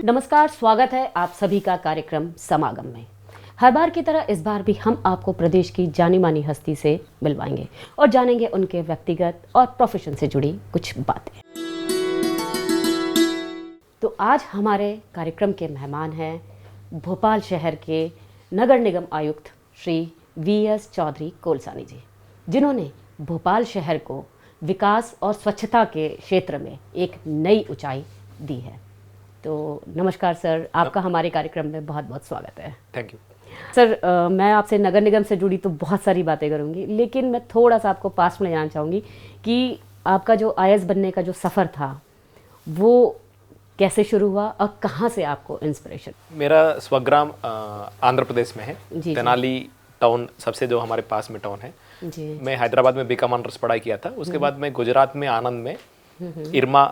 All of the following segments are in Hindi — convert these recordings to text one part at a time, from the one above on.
नमस्कार, स्वागत है आप सभी का कार्यक्रम समागम में। हर बार की तरह इस बार भी हम आपको प्रदेश की जानी मानी हस्ती से मिलवाएंगे और जानेंगे उनके व्यक्तिगत और प्रोफेशन से जुड़ी कुछ बातें। तो आज हमारे कार्यक्रम के मेहमान हैं भोपाल शहर के नगर निगम आयुक्त श्री वीएस चौधरी कोलसानी जी, जिन्होंने भोपाल शहर को विकास और स्वच्छता के क्षेत्र में एक नई ऊंचाई दी है। तो नमस्कार सर, आपका हमारे कार्यक्रम में बहुत बहुत स्वागत है। Thank you sir. मैं आपसे नगर निगम से जुड़ी तो बहुत सारी बातें करूंगी, लेकिन मैं थोड़ा सा आपको पास में ले जाना चाहूँगी कि आपका जो आईएएस बनने का जो सफ़र था वो कैसे शुरू हुआ और कहाँ से आपको इंस्पिरेशन? मेरा स्वग्राम आंध्र प्रदेश में है। जी, तेनाली टाउन सबसे जो हमारे पास में टाउन है जी। मैं हैदराबाद में बीकॉम ऑनर्स पढ़ाई किया था। उसके बाद मैं गुजरात में आनंद में इरमा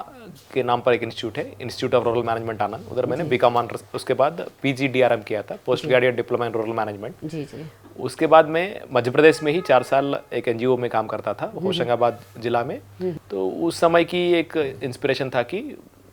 के नाम पर एक इंस्टीट्यूट है, institute of rural management Anand, उधर मैंने बीकॉम ऑनर्स, उसके बाद पीजीडीआरएम किया था, post graduate diploma in rural management. जी जी। उसके बाद मैं मध्य प्रदेश में ही 4 साल एक एनजीओ में काम करता था, होशंगाबाद जिला में। तो उस समय की एक इंस्पिरेशन था कि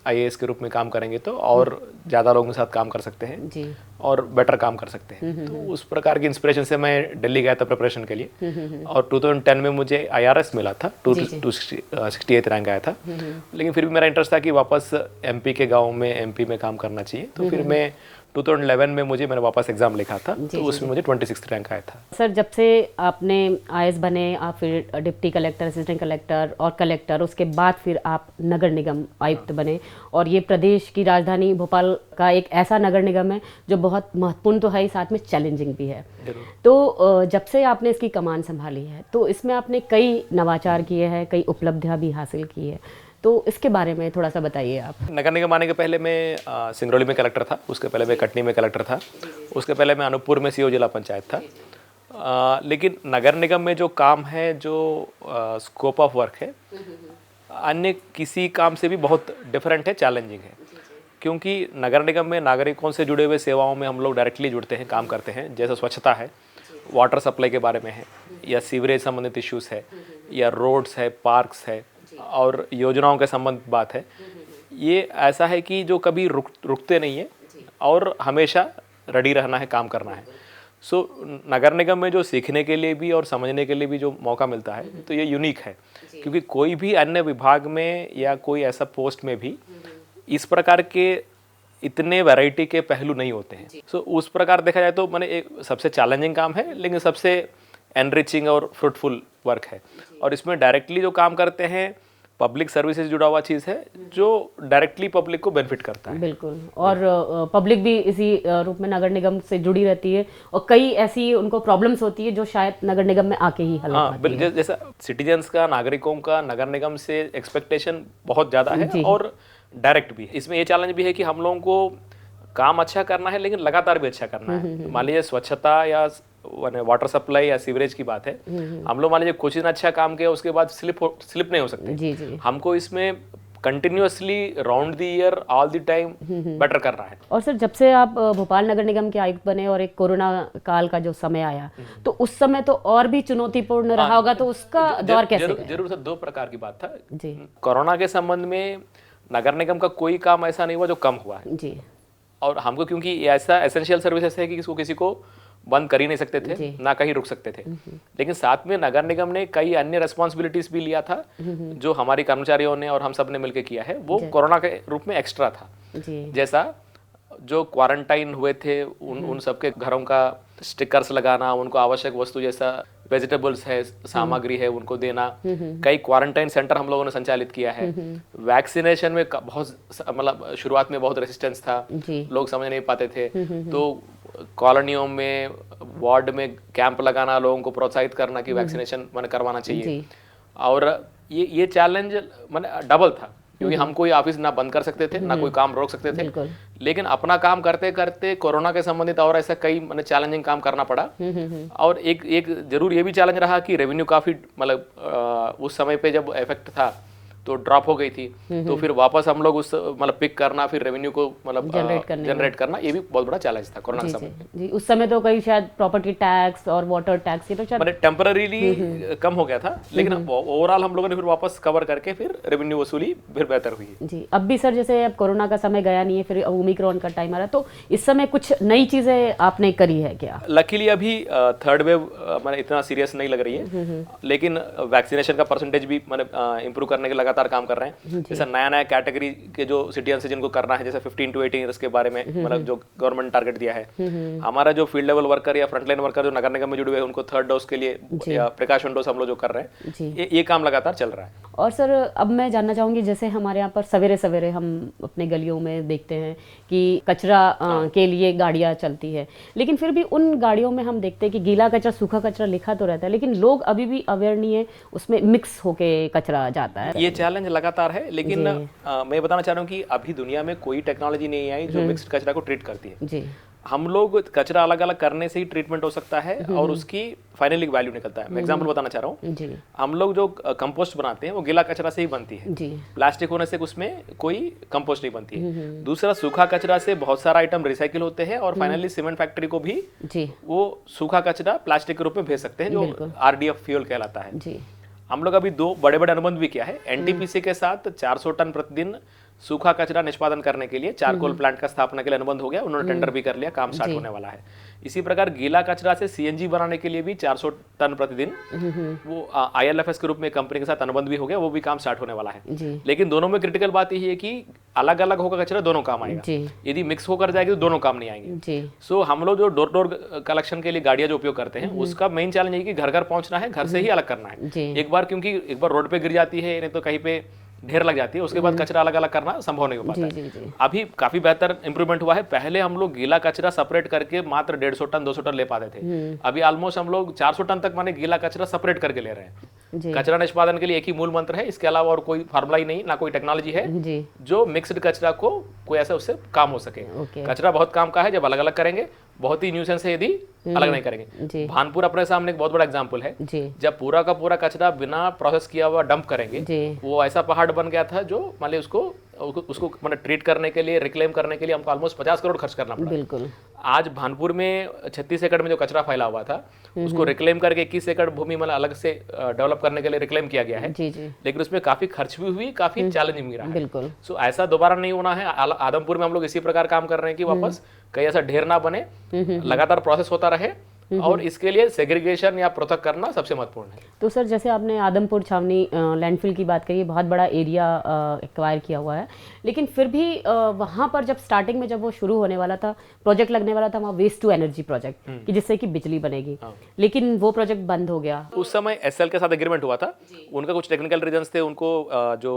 आईएएस के रूप में काम करेंगे तो और ज़्यादा लोगों के साथ काम कर सकते हैं जी। और बेटर काम कर सकते हैं। तो उस प्रकार की इंस्पिरेशन से मैं दिल्ली गया था प्रिपरेशन के लिए और 2010 में मुझे आईआरएस मिला था, 268 रैंक आया था। लेकिन फिर भी मेरा इंटरेस्ट था कि वापस एमपी के गांव में एमपी में काम करना चाहिए। तो फिर मैं 2011 में मैंने वापस एग्जाम लिखा था, तो उसमें मुझे 26 रैंक आया था। सर, जब से आपने आईएएस बने, आप फिर डिप्टी कलेक्टर, असिस्टेंट कलेक्टर और कलेक्टर, उसके बाद फिर आप नगर निगम आयुक्त बने और ये प्रदेश की राजधानी भोपाल का एक ऐसा नगर निगम है जो बहुत महत्वपूर्ण तो है ही, साथ में चैलेंजिंग भी है। तो जब से आपने इसकी कमान संभाली है तो इसमें आपने कई नवाचार किए हैं, कई उपलब्धियां भी हासिल की है, तो इसके बारे में थोड़ा सा बताइए आप। नगर निगम आने के पहले मैं सिंगरौली में कलेक्टर था, उसके पहले मैं कटनी में कलेक्टर था, उसके पहले मैं अनूपपुर में सीओ जिला पंचायत था। लेकिन नगर निगम में जो काम है, जो स्कोप ऑफ वर्क है, अन्य किसी काम से भी बहुत डिफरेंट है, चैलेंजिंग है। क्योंकि नगर निगम में नागरिकों से जुड़े हुए सेवाओं में हम लोग डायरेक्टली जुड़ते हैं, काम करते हैं। जैसे स्वच्छता है, वाटर सप्लाई के बारे में है, या सीवरेज संबंधित इश्यूज़ है, या रोड्स है, पार्क्स है, और योजनाओं के संबंध बात है। ये ऐसा है कि जो कभी रुकते नहीं है और हमेशा रेडी रहना है, काम करना है। सो नगर निगम में जो सीखने के लिए भी और समझने के लिए भी जो मौका मिलता है, तो ये यूनिक है। क्योंकि कोई भी अन्य विभाग में या कोई ऐसा पोस्ट में भी इस प्रकार के इतने वैरायटी के पहलू नहीं होते हैं। सो उस प्रकार देखा जाए तो मैंने एक सबसे चैलेंजिंग काम है, लेकिन सबसे एनरिचिंग और फ्रूटफुल वर्क है। और इसमें डायरेक्टली जो काम करते हैं, पब्लिक सर्विस से जुड़ा हुआ चीज़ है जो डायरेक्टली पब्लिक को बेनिफिट करता है। बिल्कुल। और पब्लिक भी इसी रूप में नगर निगम से जुड़ी रहती है और कई ऐसी उनको प्रॉब्लम्स होती है जो शायद नगर निगम में आके ही हल हो पाती है। जैसा सिटीजन्स का, नागरिकों का नगर निगम से एक्सपेक्टेशन बहुत ज़्यादा है और डायरेक्ट भी है। इसमें ये चैलेंज भी है कि हम लोगों को काम अच्छा करना है, लेकिन लगातार भी अच्छा करना है। मान लीजिए स्वच्छता या वाटर सप्लाई या सीवरेज की बात है, हम लोग मान लीजिए कुछ दिन अच्छा काम किया, उसके बाद स्लिप नहीं हो सकते। जी जी। हमको इसमें continuously round the year all the time better करना है। और सर, जब से आप भोपाल नगर निगम के आयुक्त बने और एक कोरोना काल का जो समय आया, तो उस समय तो और भी चुनौतीपूर्ण रहा होगा, तो उसका दौर कैसे गया? जरूर सर, 2 प्रकार की बात था जी। कोरोना के संबंध में नगर निगम का कोई काम ऐसा नहीं हुआ जो कम हुआ है जी। और हमको, क्योंकि ये ऐसा एसेंशियल सर्विसेज है कि इसको किसी को बंद कर ही नहीं सकते थे, ना कहीं रुक सकते थे। लेकिन साथ में नगर निगम ने कई अन्य रिस्पॉन्सिबिलिटीज भी लिया था, जो हमारी कर्मचारियों ने और हम सब ने मिलकर किया है, वो कोरोना के रूप में एक्स्ट्रा था। जैसा जो क्वारंटाइन हुए थे उन सबके घरों का स्टिकर्स लगाना, उनको आवश्यक वस्तु जैसा वेजिटेबल्स है, सामग्री है, उनको देना। कई क्वारंटाइन सेंटर हम लोगों ने संचालित किया है। वैक्सीनेशन में बहुत, मतलब शुरुआत में बहुत रेजिस्टेंस था, लोग समझ नहीं पाते थे। तो कॉलोनियों में, वार्ड में कैंप लगाना, लोगों को प्रोत्साहित करना कि वैक्सीनेशन मैंने करवाना चाहिए। और ये चैलेंज मैंने डबल था, क्योंकि हम कोई ऑफिस ना बंद कर सकते थे, ना कोई काम रोक सकते थे। लेकिन अपना काम करते करते कोरोना के संबंधित और ऐसा कई मैंने चैलेंजिंग काम करना पड़ा। और एक जरूर ये भी चैलेंज रहा कि रेवेन्यू काफ़ी, मतलब उस समय पे जब इफेक्ट था तो ड्रॉप हो गई थी, तो फिर वापस हम लोग उस मतलब पिक करना, फिर रेवेन्यू को मतलब जनरेट करना, ये भी बहुत बड़ा चैलेंज था कोरोना के समय में। जी, उस समय तो कई शायद प्रॉपर्टी टैक्स और वाटर टैक्स ये तो शायद मतलब टेम्पररीली कम हो गया था, लेकिन ओवरऑल हम लोगों ने फिर वापस कवर करके फिर रेवेन्यू वसूली फिर बेहतर हुई। जी। अब भी सर जैसे अब कोरोना का समय गया नहीं है, फिर ओमिक्रॉन का टाइम आ रहा है, तो इस समय कुछ नई चीजें आपने करी है क्या? लकीली अभी थर्ड वेव मैंने इतना सीरियस नहीं लग रही है, लेकिन वैक्सीनेशन का परसेंटेज भी मैंने इंप्रूव करने के लगातार काम कर रहे हैं। जैसे नया नया कैटेगरी के जो सिटीजन से जिनको करना है, जैसे 15 to 18 ईयर्स के बारे में मतलब जो गवर्नमेंट टारगेट दिया है, हमारा जो फील्ड लेवल वर्कर या फ्रंटलाइन वर्कर जो नगर निगम में जुड़े हुए हैं उनको थर्ड डोज के लिए या प्रिकॉशन डोज हम लोग जो कर रहे हैं, ये काम लगातार चल रहा है। और सर अब मैं जानना चाहूंगी, जैसे हमारे यहाँ पर सवेरे सवेरे हम अपने गलियों में देखते हैं कि कचरा के लिए गाड़ियाँ चलती है, लेकिन फिर भी उन गाड़ियों में हम देखते हैं कि गीला कचरा सूखा कचरा लिखा तो रहता है, लेकिन लोग अभी भी अवेयर नहीं है, उसमें मिक्स होके कचरा जाता है। ये चैलेंज लगातार है, लेकिन मैं बताना चाह रहा हूँ कि अभी दुनिया में कोई टेक्नोलॉजी नहीं आई जो मिक्स्ड कचरा को ट्रीट करती है। जी। हम लोग कचरा अलग अलग करने से ही ट्रीटमेंट हो सकता है और उसकी फाइनली वैल्यू निकलता है। मैं एग्जांपल बताना चाह रहा हूँ, जी। हम लोग जो कंपोस्ट बनाते हैं वो गीला कचरा से ही बनती है। जी। प्लास्टिक होने से उसमें कोई कंपोस्ट नहीं बनती है। दूसरा, सूखा कचरा से बहुत सारा आइटम रिसाइकिल होते हैं और फाइनली सीमेंट फैक्ट्री को भी जी वो सूखा कचरा प्लास्टिक के रूप में भेज सकते हैं, जो RDF फ्यूल कहलाता है। जी। हम लोग अभी 2 बड़े बड़े अनुबंध भी किया है। NTPC के साथ 400 टन प्रतिदिन सूखा कचरा निष्पादन करने के लिए चारकोल प्लांट का स्थापना के लिए अनुबंध हो गया, उन्होंने टेंडर भी कर लिया, काम स्टार्ट होने वाला है। इसी प्रकार गीला कचरा से CNG बनाने के लिए भी 400 टन प्रतिदिन वो ILFS के रूप में कंपनी के साथ अनुबंध भी हो गया, वो भी काम स्टार्ट होने वाला है। जी। लेकिन दोनों में क्रिटिकल बात यही है कि अलग अलग होगा कचरा दोनों काम आएगा, जी। यदि मिक्स होकर जाएगी तो दोनों काम नहीं आएंगे। जी। सो हम लोग जो डोर डोर कलेक्शन के लिए गाड़ियां जो उपयोग करते हैं, उसका मेन चैलेंज है कि घर घर पहुंचना है, घर से ही अलग करना है। जी। एक बार क्योंकि एक बार रोड पे गिर जाती है, नहीं तो कहीं पे ढेर लग जाती है, उसके बाद कचरा अलग अलग करना संभव नहीं हो पाता है। जी, जी। अभी काफी बेहतर इंप्रूवमेंट हुआ है। पहले हम लोग गीला कचरा सेपरेट करके मात्र 150 टन 200 टन ले पाते थे, अभी ऑलमोस्ट हम लोग 400 टन तक माने गीला कचरा सेपरेट करके ले रहे हैं। जी। कचरा निष्पादन के लिए एक ही मूल मंत्र है, इसके अलावा और कोई फार्मूला ही नहीं, ना कोई टेक्नोलॉजी है जी। जो मिक्स्ड कचरा को कोई ऐसा उससे काम हो सके। ओके। कचरा बहुत काम का है जब अलग अलग करेंगे, बहुत ही न्यूसेंस है यदि अलग नहीं करेंगे। जी। भानपुर अपने सामने एक बहुत बड़ा एग्जांपल है। जी। जब पूरा का पूरा कचरा बिना प्रोसेस किया हुआ डंप करेंगे, जी। वो ऐसा पहाड़ बन गया था जो मान लीजिए उसको मतलब ट्रीट करने के लिए, रिक्लेम करने के लिए हमको ऑलमोस्ट 50 करोड़ खर्च करना पड़ा। बिल्कुल। आज भानपुर में 36 एकड़ में जो कचरा फैला हुआ था, उसको रिक्लेम करके 21 एकड़ भूमि मतलब अलग से डेवलप करने के लिए रिक्लेम किया गया है। जी। जी। लेकिन उसमें काफी खर्च भी हुई, काफी चैलेंजिंग भी रहा है। बिल्कुल। सो ऐसा दोबारा नहीं होना है। आदमपुर में हम लोग इसी प्रकार काम कर रहे हैं कि वापस कहीं ऐसा ढेर ना बने, लगातार प्रोसेस होता रहे, और इसके लिए सेग्रीगेशन या पृथक करना सबसे महत्वपूर्ण है। तो सर जैसे आपने आदमपुर छावनी लैंडफिल की बात करी, बहुत बड़ा एरिया एक्वायर किया हुआ है, लेकिन फिर भी वहाँ पर जब स्टार्टिंग में जब वो शुरू होने वाला था, प्रोजेक्ट लगने वाला था वहाँ वेस्ट टू एनर्जी प्रोजेक्ट कि जिससे कि बिजली बनेगी, लेकिन वो प्रोजेक्ट बंद हो गया। उस समय SL के साथ एग्रीमेंट हुआ था, उनका कुछ टेक्निकल रीजंस थे, उनको जो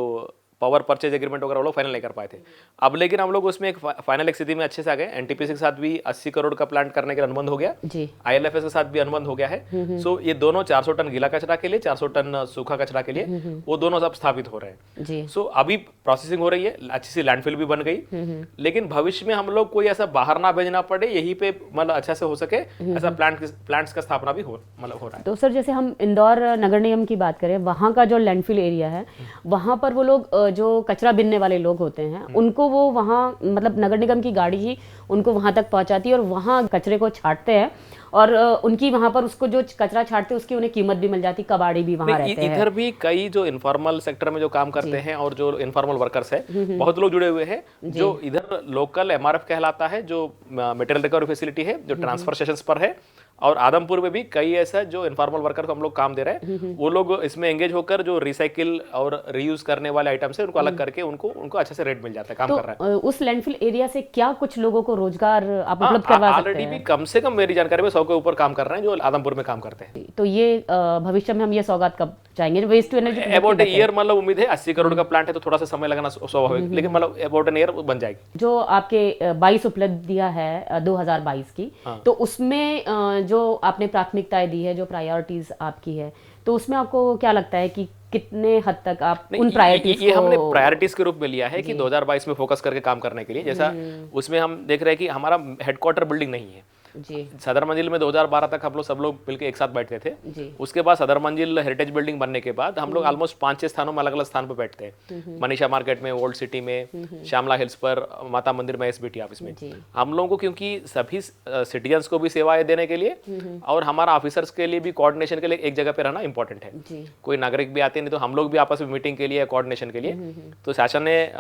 पावर परचेज एग्रीमेंट वगैरह वो लोग फाइनल नहीं कर पाए थे। अब लेकिन हम लोग उसमें एक फाइनल एक स्थिति में अच्छे से आ गए। NTPC के साथ भी 80 करोड़ का प्लांट करने के लिए अनुबंध हो गया। जी। ILFS के साथ भी अनुबंध हो गया है। सो ये दोनों 400 टन गीला कचरा के लिए, 400 टन सूखा कचरा के लिए, वो दोनों सब स्थापित हो रहे हैं। जी। सो अभी प्रोसेसिंग हो रही है, अच्छी सी लैंडफिल भी बन गई, लेकिन भविष्य में हम लोग कोई ऐसा बाहर ना भेजना पड़े, यहीं पे मतलब अच्छा से हो सके, ऐसा प्लांट्स का स्थापना भी हो रहा है। तो सर जैसे हम इंदौर नगर निगम की बात करें, वहाँ का जो लैंडफिल एरिया है, वहाँ पर वो लोग जो कचरा बिनने वाले लोग होते हैं, उनको वो वहाँ मतलब नगर निगम की गाड़ी ही उनको वहाँ तक पहुँचाती है और वहाँ कचरे को छांटते हैं, और उनकी वहाँ पर उसको जो कचरा छांटते हैं उसकी उन्हें कीमत भी मिल जाती, कबाड़ी भी वहाँ रहते हैं। इधर भी कई जो इनफॉर्मल सेक्टर में जो काम करते हैं और जो इनफॉर्मल वर्कर्स है, बहुत लोग जुड़े हुए हैं। जो इधर लोकल MRF कहलाता है, जो मटेरियल रिकवरी फैसिलिटी है, जो ट्रांसफर स्टेशंस पर है, और आदमपुर में भी कई ऐसा जो इनफॉर्मल वर्कर को हम लोग काम दे रहे हैं, वो लोग इसमें एंगेज होकर जो रिसाइकिल और रीयूज करने वाले आइटम्स है उनको अलग करके उनको अच्छे से रेट मिल जाता है, काम कर रहा है। उस लैंडफिल एरिया से क्या कुछ लोगों को रोजगार आप उपलब्ध करवा सकते हैं? ऑलरेडी भी कम से कम मेरी जानकारी में 100 के ऊपर काम कर रहे हैं जो आदमपुर में काम करते हैं। तो ये भविष्य में हम ये सौगात कब चाहेंगे? Waste to energy about year मतलब उम्मीद है, 80 करोड़ का प्लांट है तो थोड़ा सा समय लगना स्वाभाविक, लेकिन मतलब अबाउट एन ईयर बन जाएगी। जो आपके 22 उपलब्धियां है 2022 की, तो उसमें जो आपने प्राथमिकताएं दी है, जो प्रायोरिटीज आपकी है, तो उसमें आपको क्या लगता है कि कितने हद तक आप उन प्रायोरिटीज ये हमने प्रायोरिटीज के रूप में लिया है कि 2022 में फोकस करके काम करने के लिए, जैसा उसमें हम देख रहे हैं कि हमारा हेडक्वार्टर बिल्डिंग नहीं है, जी सदर मंजिल में 2012 तक हम लोग सब लोग मिलकर एक साथ बैठते थे। जी उसके बाद सदर मंजिल हेरिटेज बिल्डिंग बनने के बाद हम लोग ऑलमोस्ट 5-6 स्थानों में अलग अलग स्थान पर बैठते हैं। मनीषा मार्केट में, ओल्ड सिटी में, श्यामला हिल्स पर, माता मंदिर में, एसबीटी ऑफिस में। जी हम लोगों को क्योंकि सभी सिटीजन्स को भी सेवाएं देने के लिए और हमारा ऑफिसर्स के लिए भी कोऑर्डिनेशन के लिए एक जगह पे रहना इंपॉर्टेंट है। जी कोई नागरिक भी आते हैं नहीं तो हम लोग भी आपस में मीटिंग के लिए, कोऑर्डिनेशन के लिए, तो शासन ने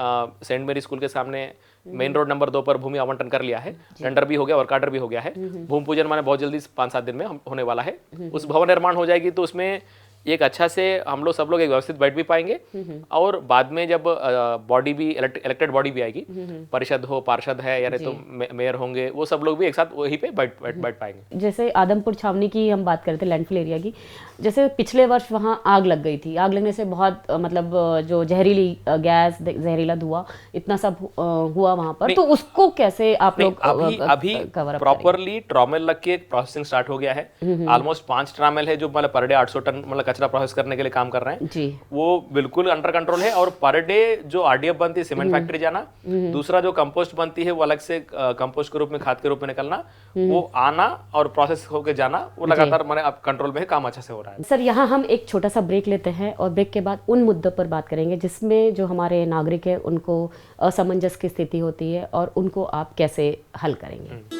सेंट मेरी स्कूल के सामने मेन रोड नंबर 2 पर भूमि आवंटन कर लिया है। टेंडर भी हो गया, वर्क ऑर्डर भी हो गया है। भूमि पूजन माने बहुत जल्दी 5-7 दिन में होने वाला है। उस भवन निर्माण हो जाएगी तो उसमें एक अच्छा से हम लोग सब लोग एक व्यवस्थित बैठ भी पाएंगे और बाद में जब बॉडी भी इलेक्टेड बॉडी भी आएगी, परिषद हो, पार्षद है या नहीं तो मेयर होंगे, वो सब लोग भी एक साथ वहीं पे बैठ पाएंगे। जैसे आदमपुर छावनी की हम बात करते लैंडफिल एरिया की, जैसे पिछले वर्ष वहाँ आग लग गई थी। आग लगने से बहुत मतलब जो जहरीली गैस, जहरीला धुआं इतना सब हुआ वहाँ पर, तो उसको कैसे आप लोग अभी प्रॉपरली ट्रॉमेल लग के प्रोसेसिंग स्टार्ट हो गया है। ऑलमोस्ट 5 ट्रॉमेल है जो मतलब पर डे 800 टन मतलब कचरा प्रोसेस करने के लिए काम कर रहे हैं जी। वो बिल्कुल अंडर कंट्रोल है। और पर डे जो आरडीएफ बनती है, सीमेंट फैक्ट्री जाना, दूसरा जो कंपोस्ट बनती है वो अलग से कंपोस्ट के रूप में, खाद के रूप में निकलना, वो आना और प्रोसेस होके जाना, वो लगातार मैंने अब कंट्रोल में है, काम अच्छा से हो रहा है। सर यहाँ हम एक छोटा सा ब्रेक लेते हैं और ब्रेक के बाद उन मुद्दों पर बात करेंगे जिसमें जो हमारे नागरिक है उनको असमंजस की स्थिति होती है और उनको आप कैसे हल करेंगे।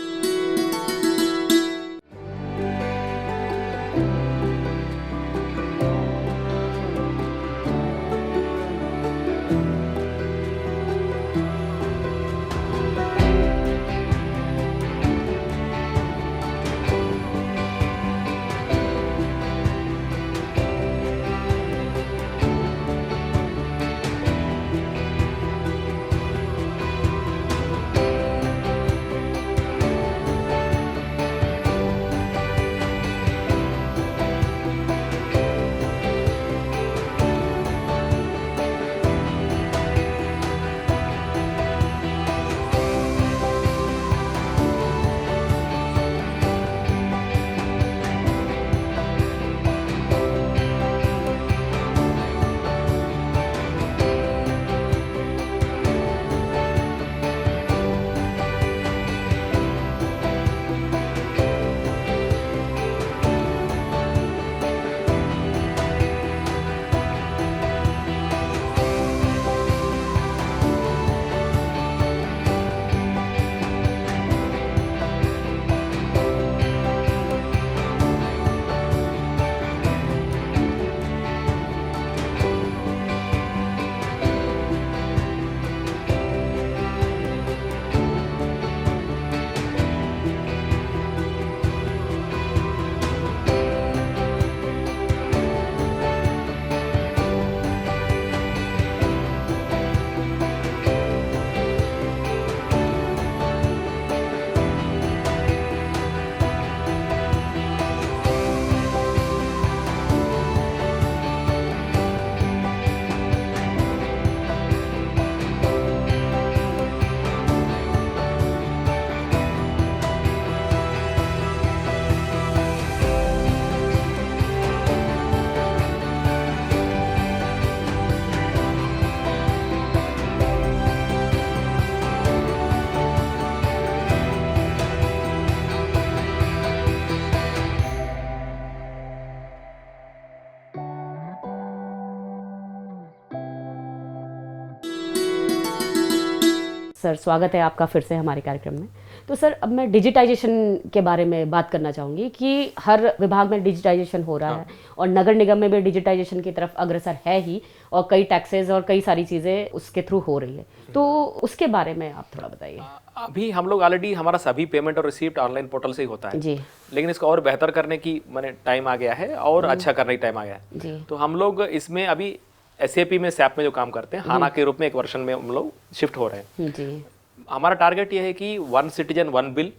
सर स्वागत है आपका फिर से हमारे कार्यक्रम में। तो सर अब मैं डिजिटाइजेशन के बारे में बात करना चाहूँगी कि हर विभाग में डिजिटाइजेशन हो रहा है और नगर निगम में भी डिजिटाइजेशन की तरफ अग्रसर है ही, और कई टैक्सेस और कई सारी चीज़ें उसके थ्रू हो रही है, तो उसके बारे में आप थोड़ा बताइए। अभी हम लोग ऑलरेडी हमारा सभी पेमेंट और रिसीप्ट ऑनलाइन पोर्टल से ही होता है जी, लेकिन इसको और बेहतर करने की मैंने टाइम आ गया है और अच्छा करने की टाइम आ गया है जी। तो हम लोग इसमें अभी SAP में SAP में जो काम करते हैं, हाना के रूप में एक वर्जन में हम लोग शिफ्ट हो रहे हैं जी। हमारा टारगेट ये है कि 1 सिटीजन 1 बिल,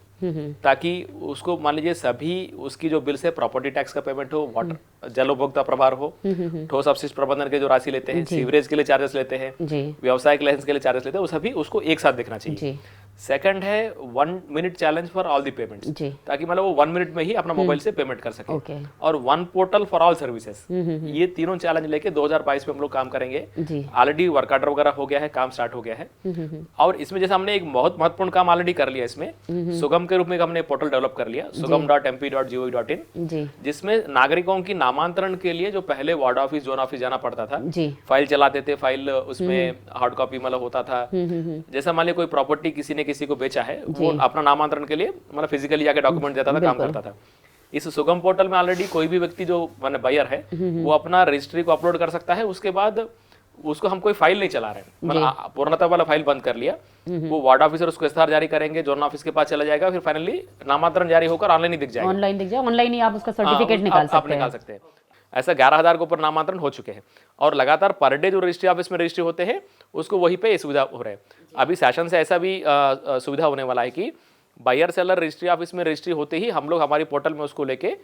ताकि उसको मान लीजिए सभी उसकी जो बिल्स है, प्रॉपर्टी टैक्स का पेमेंट हो, वाटर जल उपभोक्ता प्रभार हो, ठोस अपशिष्ट प्रबंधन के जो राशि लेते हैं, सीवरेज के लिए चार्जेस लेते हैं, जी। व्यवसायिक लाइसेंस के लिए चार्जेस लेते हैं, वो सभी उसको एक साथ दिखना चाहिए। सेकंड है 1 minute challenge for all the payments, जी ताकि मतलब वो 1 मिनट में ही अपना मोबाइल से पेमेंट कर सके। ओके और 1 पोर्टल फॉर ऑल सर्विसेज, ये तीनों चैलेंज लेके 2022 में हम लोग काम करेंगे। जी ऑलरेडी वर्क ऑर्डर वगैरह हो गया है, काम स्टार्ट हो गया है। और इसमें जैसे हमने एक बहुत महत्वपूर्ण काम ऑलरेडी कर लिया इसमें, सुगम के रूप में हमने पोर्टल डेवलप कर लिया, sugam.mp.gov.in, जी जिसमें नागरिकों की नामांतरण के लिए जो पहले वार्ड ऑफिस, जोन ऑफिस जाना पड़ता था, जी फाइल चलाते थे, फाइल उसमें हार्ड कॉपी मतलब होता था। जैसा मान लिया कोई प्रॉपर्टी किसी ने किसी को बेचा है, वो अपना नामांतरण के लिए मतलब फिजिकली जाके डॉक्यूमेंट देता था, काम करता था। इस सुगम पोर्टल में ऑलरेडी कोई भी व्यक्ति जो माने बायर है वो अपना रजिस्ट्री को अपलोड कर सकता है। उसके बाद उसको हम कोई फाइल नहीं चला रहे हैं, मतलब पूर्णतः वाला फाइल बंद कर लिया। वो वार्ड ऑफिसर उसको इस्तार जारी करेंगे, जोन ऑफिस के पास चला जाएगा, फिर फाइनली नामांतरण जारी होकर ऑनलाइन ही दिख जाएगा। ऑनलाइन दिख जाए, ऑनलाइन ही आप उसका सर्टिफिकेट निकाल आप सकते निकाल हैं। सकते हैं। ऐसा 11,000 के ऊपर नामांतरण हो चुके हैं और लगातार पर डे जो रजिस्ट्री ऑफिस में रजिस्ट्री होते हैं उसको वहीं पे ये सुविधा हो रहा है। अभी सेशन से ऐसा भी सुविधा होने वाला है कि बायर सेलर रजिस्ट्री ऑफिस में रजिस्ट्री होते ही हम लोग हमारी पोर्टल में उसको लेके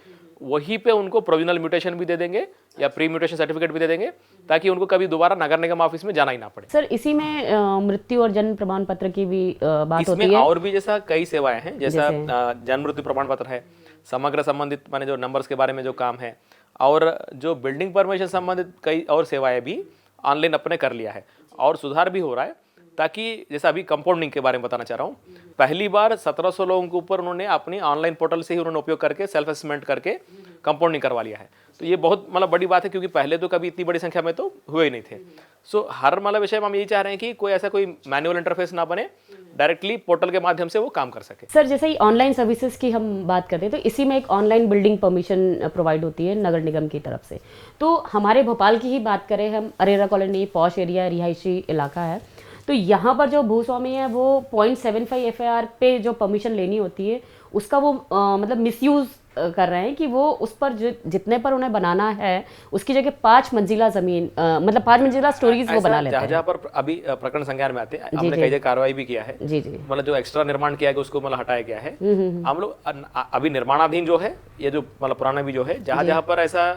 वहीं पे उनको प्रोविजनल म्यूटेशन भी दे देंगे या प्री म्यूटेशन सर्टिफिकेट भी दे देंगे, ताकि उनको कभी दोबारा नगर निगम ऑफिस में जाना ही ना पड़े। सर इसी में मृत्यु और जन्म प्रमाण पत्र की भी बात होती इसमें है। और भी जैसा कई सेवाएं हैं, जैसा जन्म मृत्यु प्रमाण पत्र है, समग्र संबंधित माने जो नंबर्स के बारे में जो काम है, और जो बिल्डिंग परमिशन संबंधित कई और सेवाएं भी ऑनलाइन अपने कर लिया है। और सुधार भी हो रहा है, ताकि जैसा अभी कंपाउंडिंग के बारे में बताना चाह रहा हूँ, पहली बार 1700 लोगों के ऊपर उन्होंने अपनी ऑनलाइन पोर्टल से ही उन्होंने उपयोग करके सेल्फ असेसमेंट करके कंपाउंडिंग करवा लिया है। तो ये बहुत मतलब बड़ी बात है, क्योंकि पहले तो कभी इतनी बड़ी संख्या में तो हुए ही नहीं थे। सो हर मतलब विषय में हम यही चाह रहे हैं कि कोई ऐसा कोई मैनुअल इंटरफेस ना बने, डायरेक्टली पोर्टल के माध्यम से वो काम कर सके। सर जैसे ही ऑनलाइन सर्विसेज की हम बात करते हैं तो इसी में एक ऑनलाइन बिल्डिंग परमिशन प्रोवाइड होती है नगर निगम की तरफ से। तो हमारे भोपाल की ही बात करें हम, अरेरा कॉलोनी पॉश एरिया रिहायशी इलाका है, तो यहाँ पर जो भूस्वामी है वो 0.75 FAR पे जो परमिशन लेनी होती है उसका वो मतलब मिसयूज कर रहे हैं कि वो उस पर जितने पर उन्हें बनाना है उसकी जगह 5 मंजिला जमीन मतलब 5 मंजिला स्टोरीज वो बना लेते हैं। जहाँ पर अभी प्रकरण संज्ञान में आते हैं, हमने कई जगह कार्रवाई भी किया है। जी जी मतलब जो एक्स्ट्रा निर्माण किया गया उसको मतलब हटाया गया है। हम लोग अभी निर्माणाधीन जो है, ये जो मतलब पुराना भी जो है, जहाँ जहाँ पर ऐसा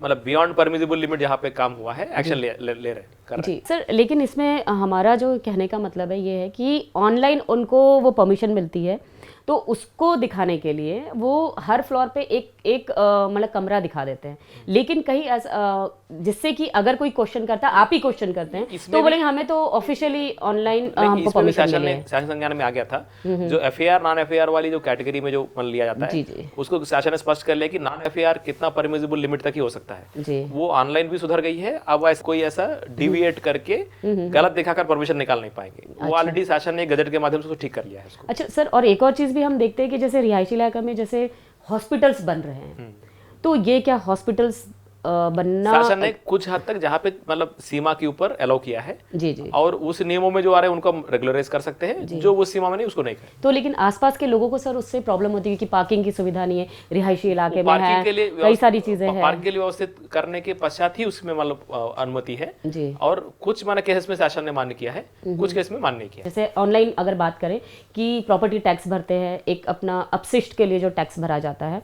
मतलब बियॉन्ड परमिजिबल लिमिट जहाँ पे काम हुआ है, एक्शन ले रहे कर रहे। जी सर, लेकिन इसमें हमारा जो कहने का मतलब है ये है कि ऑनलाइन उनको वो परमिशन मिलती है, तो उसको दिखाने के लिए वो हर फ्लोर पे एक मतलब कमरा दिखा देते हैं, लेकिन कहीं ऐसा जिससे कि अगर कोई क्वेश्चन करता है, आप ही क्वेश्चन करते हैं तो बोलेंगे हमें तो ऑफिशियली ऑनलाइन हमको परमिशन मिले। शासन संज्ञान में आ गया था जो FAR नॉन FAR वाली जो कैटेगरी में जो मान लिया जाता है, जी जी उसको शासन ने स्पष्ट कर लिया कि नॉन FAR कितना परमिजिबल लिमिट तक ही हो सकता है। जी वो ऑनलाइन भी सुधर गई है। अब कोई ऐसा डिविएट करके गलत दिखाकर परमिशन निकाल नहीं पाएंगे। वो ऑलरेडी शासन ने गजट के माध्यम से उसको ठीक कर लिया है उसको। अच्छा सर, और एक और चीज़ भी हम देखते हैं कि जैसे रिहायशी इलाका में जैसे हॉस्पिटल्स बन रहे हैं, तो ये क्या हॉस्पिटल्स बनना शासन ने कुछ हद तक जहाँ पे मतलब सीमा के ऊपर अलाउ किया है, जी जी, और उस नियमों में जो आ रहे हैं उनको हम रेगुलराइज कर सकते हैं, जो उस सीमा में नहीं उसको नहीं करें। तो लेकिन आसपास के लोगों को सर उससे प्रॉब्लम होती है कि पार्किंग की सुविधा नहीं है, रिहायशी इलाके में है, कई सारी चीजें हैं, पार्किंग के लिए व्यवस्थित करने के पश्चात ही उसमें मतलब अनुमति है जी। और कुछ माने केस में शासन ने मान्य किया है, कुछ केस में मान्य नहीं किया। जैसे ऑनलाइन अगर बात करें कि प्रॉपर्टी टैक्स भरते हैं, एक अपना अपशिष्ट के लिए जो टैक्स भरा जाता है,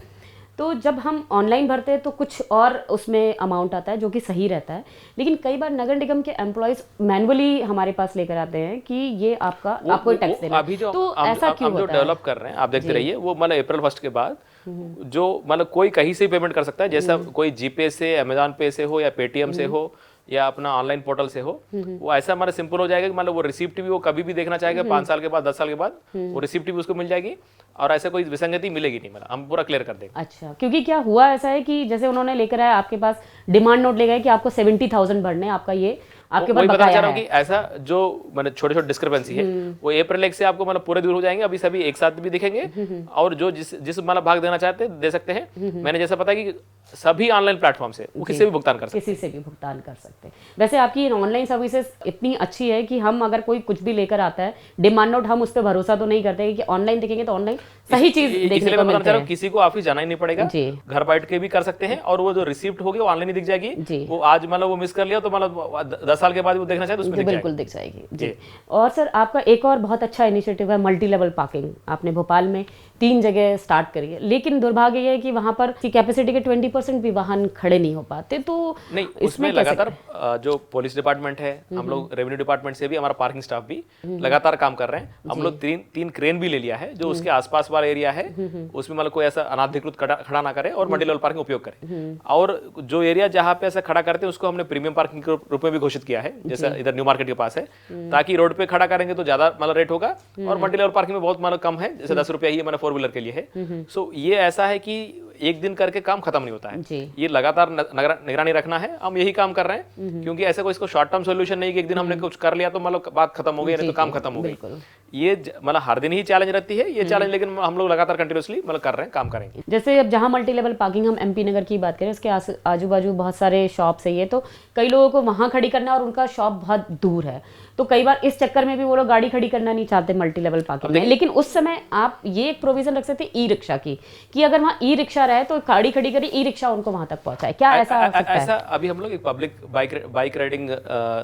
तो जब हम ऑनलाइन भरते हैं तो कुछ और उसमें अमाउंट आता है जो कि सही रहता है, लेकिन कई बार नगर निगम के एम्प्लॉयज मैनुअली हमारे पास लेकर आते हैं कि ये आपको टैक्स देना। अभी जो तो ऐसा क्यों जो होता है? डेवलप कर रहे हैं आप देखते रहिए, वो मतलब अप्रैल 1 के बाद जो मतलब कोई कहीं से पेमेंट कर सकता है, जैसा कोई जीपे से, अमेजॉन पे से हो या पेटीएम से हो या अपना ऑनलाइन पोर्टल से हो, वो ऐसा हमारा सिंपल हो जाएगा कि मतलब वो रिसिप्ट भी वो कभी भी देखना चाहेगा 5 साल के बाद, 10 साल के बाद वो रिसिप्ट भी उसको मिल जाएगी और ऐसा कोई विसंगति मिलेगी नहीं, मतलब हम पूरा क्लियर कर देंगे। अच्छा, क्योंकि क्या हुआ ऐसा है कि जैसे उन्होंने लेकर आया आपके पास डिमांड नोट ले गए कि आपको 70,000 भरने, आपका ये आपके पास बताना बकाया चाह रहा हूँ है। कि ऐसा जो मतलब छोटे छोटे डिस्क्रिपेंसी है वो अप्रैल 1 से आपको मतलब पूरे दूर हो जाएंगे, अभी सभी एक साथ भी दिखेंगे और जो जिस मतलब भाग देना चाहते हैं दे सकते हैं। मैंने जैसा पता कि सभी ऑनलाइन प्लेटफॉर्म से वो किसी से भी भुगतान कर सकते हैं, किसी से भी भुगतान कर सकते हैं। वैसे आपकी ऑनलाइन सर्विसेज इतनी अच्छी है कि हम अगर कोई कुछ भी लेकर आता है डिमांड नोट, हम उस पर भरोसा तो नहीं करते कि ऑनलाइन देखेंगे तो ऑनलाइन सही चीज देखने को मिलती है। किसी को ऑफिस जाना ही नहीं पड़ेगा, घर बैठ के भी कर सकते हैं और वो जो रिसिप्ट होगी वो ऑनलाइन ही दिख जाएगी। वो आज मतलब वो मिस कर लिया तो मतलब 10 साल के बाद वो देखना चाहे तो उसमें बिल्कुल दिख जाएगी जी। और सर आपका एक और बहुत अच्छा इनिशिएटिव है मल्टी लेवल पार्किंग। आपने भोपाल में 3 जगह स्टार्ट करी है, लेकिन दुर्भाग्य ये है कि वहाँ पर की कैपेसिटी के 20% भी वाहन खड़े नहीं हो पाते। तो नहीं, उसमें लगातार जो पुलिस डिपार्टमें है, हम लोग रेवेन्यू डिपार्टमेंट से भी, हमारा पार्किंग स्टाफ भी लगातार काम कर रहे हैं। हम लोग तीन क्रेन भी ले लिया है जो उसके आसपास वाला एरिया है उसमें मतलब कोई ऐसा अनाधिकृत खड़ा ना करे और मल्टी लेवल पार्किंग उपयोग करे। और जो एरिया जहाँ पे ऐसा खड़ा करते हैं उसको हमने प्रीमियम पार्किंग के रूप में भी घोषित किया है, जैसा इधर न्यू मार्केट के पास है, ताकि रोड पे खड़ा करेंगे तो ज्यादा मतलब रेट होगा और मल्टी लेवल पार्किंग में बहुत मतलब कम है, जैसे 10 रुपया ही मैंने 4 व्हीलर के लिए है। सो ये ऐसा है कि एक दिन करके काम खत्म नहीं होता है, ये लगातार निगरानी रखना है। हम यही काम कर रहे हैं क्योंकि ऐसे कोई इसको शॉर्ट टर्म सोल्यूशन नहीं कि एक दिन हमने कुछ कर लिया तो मतलब बात खत्म हो गई, नहीं तो काम खत्म हो गई। ये मतलब हर दिन ही चैलेंज रहती है ये चैलेंज, लेकिन हम लोग लगातार कंटिन्यूसली मतलब कर रहे हैं, काम करेंगे। जैसे अब जहाँ मल्टी लेवल पार्किंग हम MP नगर की बात करें, उसके आजू बाजू बहुत सारे शॉप्स है, ये तो कई लोगों को वहाँ खड़ी करना और उनका शॉप बहुत दूर है, तो कई बार इस चक्कर में भी वो लोग गाड़ी खड़ी करना नहीं चाहते मल्टी लेवल पार्किंग में। लेकिन उस समय आप ये एक प्रोविजन रख सकते ई रिक्शा की, कि अगर वहाँ ई रिक्शा रहे तो गाड़ी खड़ी करी, ई रिक्शा उनको वहां तक पहुंचाए। क्या ऐसा हो सकता है? ऐसा अभी हम लोग एक पब्लिक बाइक राइडिंग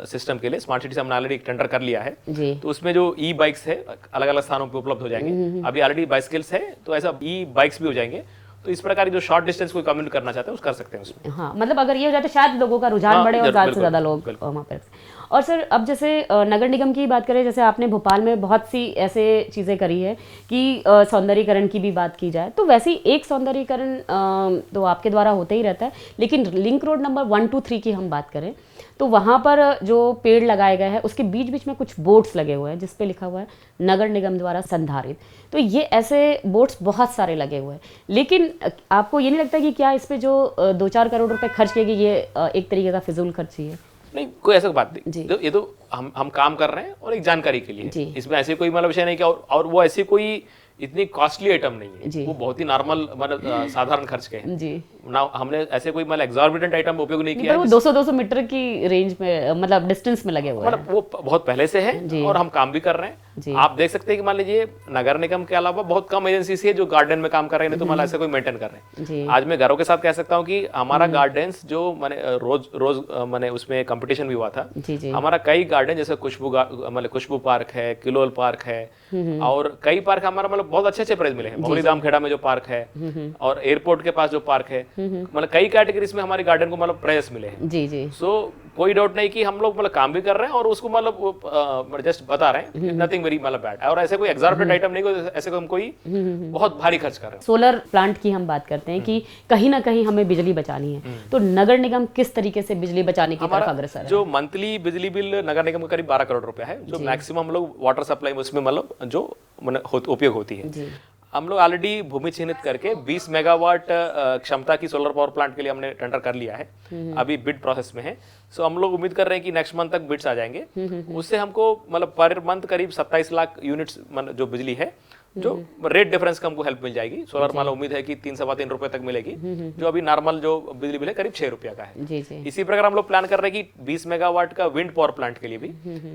सिस्टम के लिए स्मार्ट सिटी से हमने ऑलरेडी टेंडर कर लिया है, तो उसमें जो ई बाइक्स है अलग अलग स्थानों पे उपलब्ध हो जाएंगे। अभी ऑलरेडी बाइसिकल्स है तो ऐसा ई बाइक्स भी हो जाएंगे। तो इस प्रकार की जो शॉर्ट डिस्टेंस कोई कम्युनिट करना चाहते हैं उस कर सकते हैं उसमें। हाँ, मतलब अगर ये हो जाए तो शायद लोगों का रुझान बढ़े और ज्यादा से ज्यादा लोग वहाँ पर। और सर अब जैसे नगर निगम की बात करें, जैसे आपने भोपाल में बहुत सी ऐसे चीज़ें करी है कि सौंदर्यीकरण की भी बात की जाए तो वैसे ही एक सौंदर्यीकरण तो आपके द्वारा होता ही रहता है, लेकिन लिंक रोड नंबर 1, 2, 3 की हम बात करें तो वहाँ पर जो पेड़ लगाए गए हैं उसके बीच बीच में कुछ बोर्ड्स लगे हुए हैं जिस पे लिखा हुआ है नगर निगम द्वारा संधारित। तो ये ऐसे बोर्ड्स बहुत सारे लगे हुए हैं, लेकिन आपको ये नहीं लगता कि क्या इस पे जो 2-4 करोड़ रुपए खर्च किए गए ये एक तरीके का फिजूल खर्ची है? नहीं, कोई ऐसा बात नहीं, ये तो हम काम कर रहे हैं और एक जानकारी के लिए, इसमें ऐसे कोई मतलब विषय नहीं कि और वो ऐसे कोई इतनी कॉस्टली आइटम नहीं है, वो बहुत ही नॉर्मल मतलब साधारण खर्च के हैं जी। ना हमने ऐसे कोई मतलब एग्जॉर्बिटेंट आइटम उपयोग नहीं किया है। वो 200-200 मीटर की रेंज में मतलब डिस्टेंस में लगे हुए हैं, मतलब वो बहुत पहले से है और हम काम भी कर रहे हैं। आप देख सकते हैं कि मान लीजिए नगर निगम के अलावा बहुत कम एजेंसीज है जो गार्डन में काम कर रहे हैं, तो मतलब ऐसे कोई मेंटेन कर रहे हैं। आज मैं घरों के साथ कह सकता हूँ कि हमारा गार्डन्स जो मैंने रोज मैंने उसमें कंपटीशन भी हुआ था, हमारा कई गार्डन जैसे खुशबू पार्क है, किलोल पार्क है और कई पार्क हमारा मतलब बहुत अच्छे प्राइज मिले हैं। मोहली धाम खेड़ा में जो पार्क है और एयरपोर्ट के पास जो पार्क है, मतलब कई कैटेगरीज में हमारे गार्डन को मतलब प्राइज मिले हैं जी जी। सो कोई डाउट नहीं कि हम लोग मतलब काम भी कर रहे हैं और उसको मतलब जस्ट बता रहे हैं, नथिंग वेरी मतलब बैड। और ऐसे कोई एग्जॉर्बिटेंट आइटम नहीं, ऐसे हम कोई बहुत भारी खर्च कर रहे हैं। सोलर प्लांट की हम बात करते हैं कि कहीं ना कहीं हमें बिजली बचानी है, तो नगर निगम किस तरीके से बिजली बचाने की तरफ अग्रसर है? जो मंथली बिजली बिल नगर निगम का करीब 12 करोड़ रुपया है, जो मैक्सिमम हम लोग वाटर सप्लाई में उसमें मतलब जो उपयोग होती है। हम लोग ऑलरेडी भूमि चिन्हित करके 20 मेगावाट क्षमता की सोलर पावर प्लांट के लिए हमने टेंडर कर लिया है, अभी बिड प्रोसेस में है। सो हम लोग उम्मीद कर रहे हैं कि नेक्स्ट मंथ तक बिड्स आ जाएंगे। उससे हमको मतलब पर मंथ करीब 27 लाख यूनिट्स जो बिजली है, जो रेट डिफरेंस का हमको हेल्प मिल जाएगी। सोलर माला उम्मीद है कि 3-3.25 रुपए तक मिलेगी, जो अभी नॉर्मल जो बिजली बिल है करीब 6 रुपया का है जी जी। इसी प्रकार हम लोग प्लान कर रहे हैं कि 20 मेगावाट का विंड पावर प्लांट के लिए भी,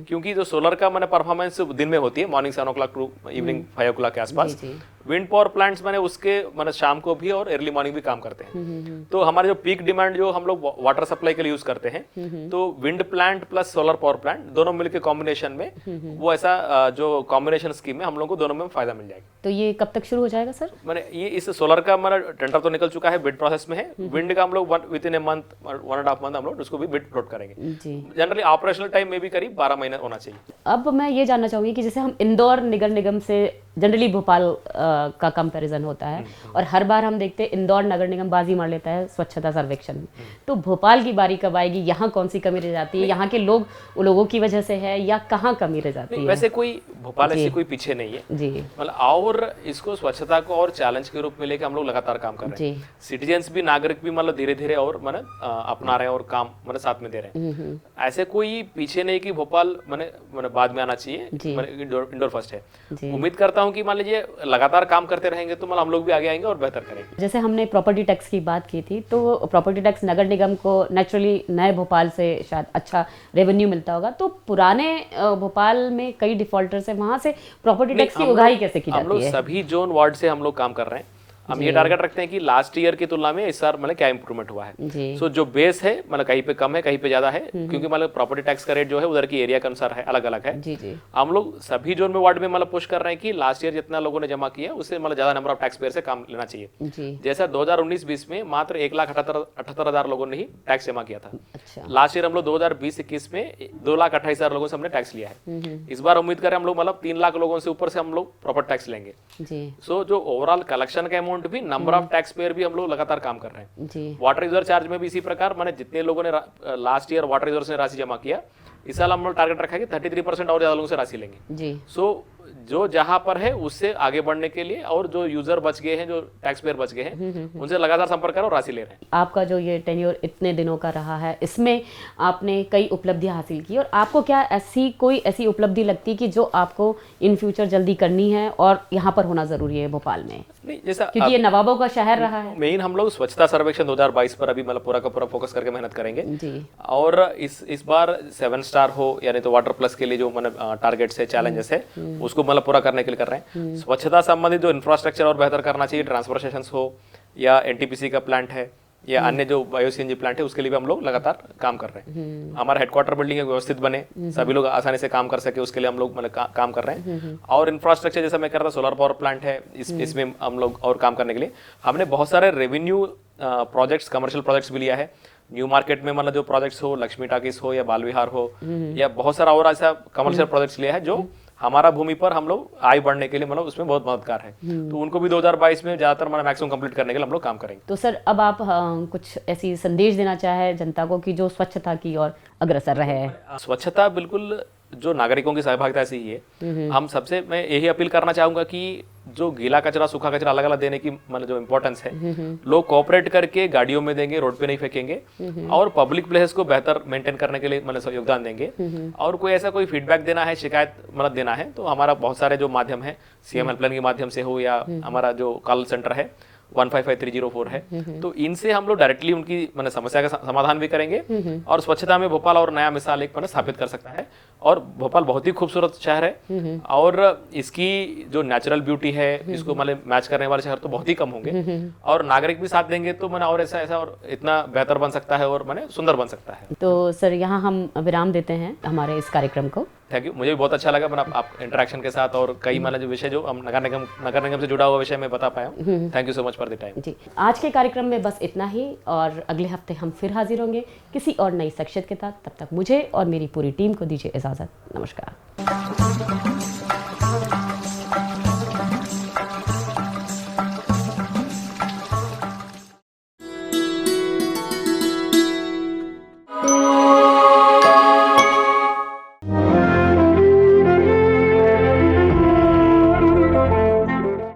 क्योंकि जो सोलर का मैंने परफॉर्मेंस दिन में होती है morning 7 o'clock to evening 5 o'clock के आसपास, विंड पावर प्लांट्स मैंने उसके मतलब शाम को भी और अर्ली मॉर्निंग भी काम करते हैं। तो हमारे जो पीक डिमांड जो हम लोग वाटर सप्लाई के लिए यूज करते हैं, तो wind plant plus solar power plant दोनों मिलकर कॉम्बिनेशन में वो ऐसा जो कॉम्बिनेशन स्कीम है हम लोग को दोनों में फायदा मिल जाएगा। तो ये कब तक शुरू हो जाएगा सर? मैंने ये इस सोलर का हमारा टेंडर तो निकल चुका है, बिड प्रोसेस में है। विंड का हम लोग with in a month 1.5 month हम लोग उसको भी बिड फ्लोट करेंगे। जनरली ऑपरेशनल टाइम में भी करीब 12 महीने होना चाहिए। अब मैं ये जानना चाहूंगी कि जैसे हम इंदौर नगर निगम से जनरली भोपाल का कंपैरिजन होता है और हर बार हम देखते हैं इंदौर नगर निगम बाजी मार लेता है स्वच्छता सर्वेक्षण में, तो भोपाल की बारी कब आएगी? यहाँ कौन सी कमी रह जाती है? यहाँ के लोगों की वजह से है या कहाँ कमी रह जाती है? वैसे कोई भोपाल ऐसे कोई पीछे नहीं है जी, मतलब और इसको स्वच्छता को और चैलेंज के रूप में लेकर हम लोग लगातार काम कर रहे हैं। सिटीजन्स भी नागरिक भी मतलब धीरे धीरे और मतलब अपना रहे हैं और काम मतलब साथ में दे रहे हैं। ऐसे कोई पीछे नहीं कि भोपाल मतलब बाद में आना चाहिए, इंडोर फर्स्ट है। उम्मीद करता हूं कि मान लीजिए लगातार काम करते रहेंगे तो मतलब हम लोग भी आगे आएंगे और बेहतर करेंगे। जैसे हमने प्रॉपर्टी टैक्स की बात की थी, तो प्रॉपर्टी टैक्स नगर निगम को नेचुरली नए भोपाल से शायद अच्छा रेवेन्यू मिलता होगा, तो पुराने भोपाल में कई डिफॉल्टर्स है, वहां से प्रॉपर्टी टैक्स की उगाही कैसे की जाती है? हम लोग सभी जोन वार्ड से हम लोग काम कर रहे हैं। हम ये टारगेट रखते हैं कि लास्ट ईयर की तुलना में इस साल मतलब क्या इंप्रूवमेंट हुआ है। जी सो जो बेस है मतलब कहीं पे कम है कहीं पे ज्यादा है, क्योंकि मतलब प्रॉपर्टी टैक्स का रेट जो है उधर की एरिया के अनुसार है, अलग अलग है। जी जी हम लोग सभी जोन में वार्ड में मतलब पुश कर रहे हैं कि लास्ट ईयर जितना लोगों ने जमा किया उससे मतलब ज्यादा नंबर ऑफ टैक्स पेयर से काम लेना चाहिए। जी। जैसा 2019-20 में मात्र 1,78,000 लोगों ने ही टैक्स जमा किया था। अच्छा लास्ट ईयर हम लोग 2020-21 में 2,28,000 लोगों से हमने टैक्स लिया है। इस बार उम्मीद करें हम लोग मतलब 3 लाख लोगों से ऊपर से हम लोग प्रॉपर टैक्स लेंगे। जी सो जो ओवरऑल कलेक्शन का अमाउंट भी, नंबर ऑफ टैक्स पेयर भी हम लोग लगातार काम कर रहे हैं। जी वाटर यूजर चार्ज में भी इसी प्रकार मैंने जितने लोगों ने लास्ट ईयर वाटर यूजर से राशि जमा किया, इस साल हम लोग टारगेट रखा है कि 33% और ज्यादा लोगों से राशि लेंगे। जी। सो जो जहां पर है उससे आगे बढ़ने के लिए और जो यूजर बच गए हैं, जो टैक्स पेयर बच गए हैं, उनसे लगातार संपर्क करो और राशि ले रहे हैं। आपका जो ये टेन्योर इतने दिनों का रहा है, इसमें आपने कई उपलब्धियां हासिल की, और आपको क्या कोई ऐसी उपलब्धि लगती कि जो आपको इन फ्यूचर जल्दी करनी है और यहाँ पर होना जरूरी है भोपाल में? नहीं, जैसा क्योंकि ये नवाबों का शहर रहा है। मेन हम लोग स्वच्छता सर्वेक्षण 2022 पर अभी मतलब पूरा का पूरा फोकस करके मेहनत करेंगे। जी और इस बार 7 स्टार हो यानी तो वाटर प्लस के लिए जो मतलब टारगेट्स है, चैलेंजेस है, उसको मतलब पूरा करने के लिए कर रहे हैं। स्वच्छता संबंधित जो इंफ्रास्ट्रक्चर और बेहतर करना चाहिए, ट्रांसफर स्टेशन हो या एनटीपीसी का प्लांट है या अन्य जो बायो सीएनजी प्लांट है, उसके लिए भी हम लोग लगातार काम कर रहे हैं। हमारा हेडक्वार्टर बिल्डिंग एक व्यवस्थित बने, सभी लोग आसानी से काम कर सके, उसके लिए हम लोग मतलब काम कर रहे हैं। और इंफ्रास्ट्रक्चर जैसा मैं कह रहा था, सोलर पावर प्लांट है, इसमें हम लोग और काम करने के लिए हमने बहुत सारे रेवेन्यू प्रोजेक्ट्स, कमर्शियल प्रोजेक्ट्स भी लिया है। न्यू मार्केट में मतलब जो प्रोजेक्ट्स हो, लक्ष्मी टाकिस हो या बाल विहार हो या बहुत सारा और ऐसा कमर्शियल प्रोजेक्ट्स लिया है जो हमारा भूमि पर हम लोग आय बढ़ने के लिए मतलब उसमें बहुत मददगार है। तो उनको भी 2022 में ज्यादातर मतलब मैक्सिमम कंप्लीट करने के लिए हम लोग काम करेंगे। तो सर अब आप कुछ ऐसी संदेश देना चाहे जनता को कि जो स्वच्छता की ओर अग्रसर रहे? स्वच्छता बिल्कुल जो नागरिकों की सहभागिता से ही है। हम सबसे मैं यही अपील करना चाहूंगा कि जो गीला कचरा, सूखा कचरा अलग अलग देने की मतलब जो इम्पोर्टेंस है, लोग कोऑपरेट करके गाड़ियों में देंगे, रोड पे नहीं फेंकेंगे, और पब्लिक प्लेसेस को बेहतर मेंटेन करने के लिए मतलब योगदान देंगे। और कोई ऐसा कोई फीडबैक देना है, शिकायत मतलब देना है, तो हमारा बहुत सारे जो माध्यम है, सीएम हेल्पलाइन के माध्यम से हो या हमारा जो कॉल सेंटर है 155304 है, तो इनसे हम लोग डायरेक्टली उनकी मतलब समस्या का समाधान भी करेंगे। और स्वच्छता में भोपाल और नया मिसाल एक मतलब स्थापित कर सकता है। और भोपाल बहुत ही खूबसूरत शहर है और इसकी जो नेचुरल ब्यूटी है, इसको मतलब मैच करने वाले शहर तो बहुत ही कम होंगे। और नागरिक भी साथ देंगे तो मैंने और ऐसा और इतना बेहतर बन सकता है और मैंने सुंदर बन सकता है। तो सर यहाँ हम विराम देते हैं हमारे इस कार्यक्रम को। थैंक यू, मुझे भी बहुत अच्छा लगा मतलब आप इंटरेक्शन के साथ और कई मतलब जो विषय जो हम नगर निगम से जुड़ा हुआ विषय मैं बता पाया हूँ। Thank you so much for the time. जी, आज के कार्यक्रम में बस इतना ही, और अगले हफ्ते हम फिर हाजिर होंगे किसी और नई शख्सियत के साथ। तब तक मुझे और मेरी पूरी टीम को दीजिए इजाज़त। नमस्कार।